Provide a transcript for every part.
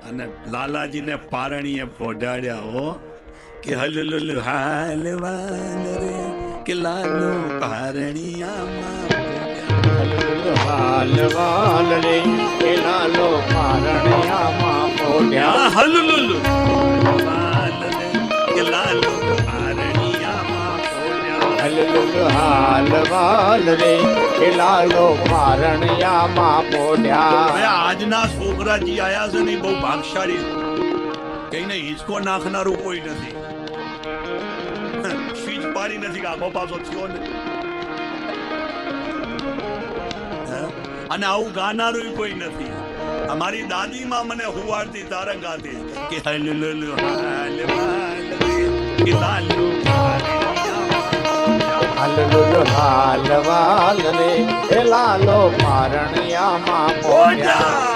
અને લાલાજીને પારણીએ પોઢાડ્યા હો કે હલલુલ હાલવાન રે કે લાલો પારણીયામાં હાલવાલ રે કે લાલો પારણિયામાં પોઢ્યા હલલુલ હાલ રે કે લાલો પારણીયામાં પોઢ્યા હલલુલ હાલવાલ રે કે લાલો પારણિયામાં પોઢ્યા. હવે આજના છોકરાજી આયા છે ને બહુ ભાગશાળી કઈને હિંચકો નાખનારું કોઈ નથી, સ્વીચ પાડી નથી કે આખો પાછો થયો ને, અને આવું ગાનારું કોઈ નથી. અમારી દાદી માં મને હુવાડતી તારંગ ગાતી કે હલલુલ હાલવાલ રે કે લાલો હલલુલ હાલવાલ રે કે લાલો પારણિયામાં પોઢ્યા.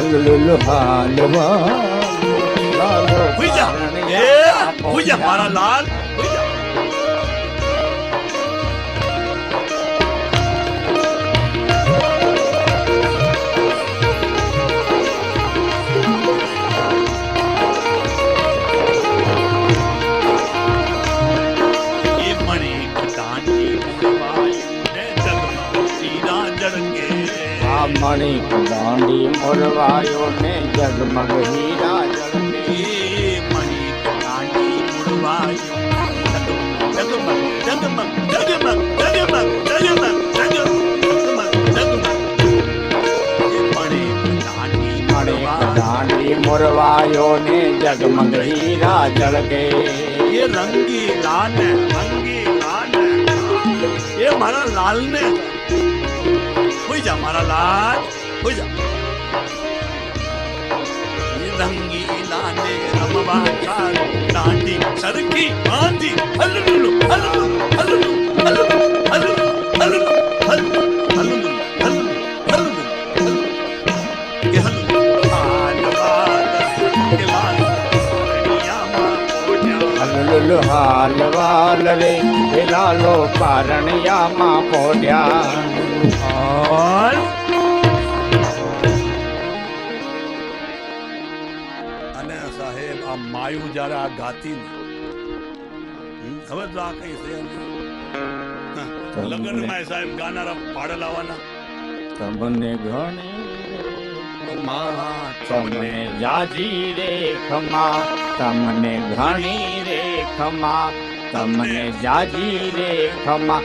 હલલુલ હાલવાલ લાલો મારા લાલ મણિક દાંડી મોરવાયો ને જગમગ હીરા જળકે. મણિક દાંડી મોરવાયો જગમગ જગમગ જગમગ જગમગ જગમગ દાંડી મોરવાયો ને જગમગ હીરા જળકે. એ રંગીલા ને એ મારા લાલ ને હોઈ જા, મારા લાલ હોઈ જા. રંગીલા ને રમવા ચાલ દાંડી સરખી બાંધી હલલુલુ હલલુલુ હલલુલુ હલલુલુ હલલુલુ હલલુલુ હલલુલુ હલલુલુ હલલુલુ કે હલલુલુ હાલવાલ કે લાલો પારણિયામાં પોઢ્યા. હલલુલ હાલવાલ રે કે લાલો પારણિયામાં પોઢ્યા. અને સાહેબ આ માયુ જયારે આ ગાતી હવે તો આ કઈ છે લગ્ન માં સાહેબ ગાનારા પાડે લાવવાના તમને ઘણી તમને જાજી રે ખમા, તમને ઘણી રે ખમા, તમને જાજી રે ખમા.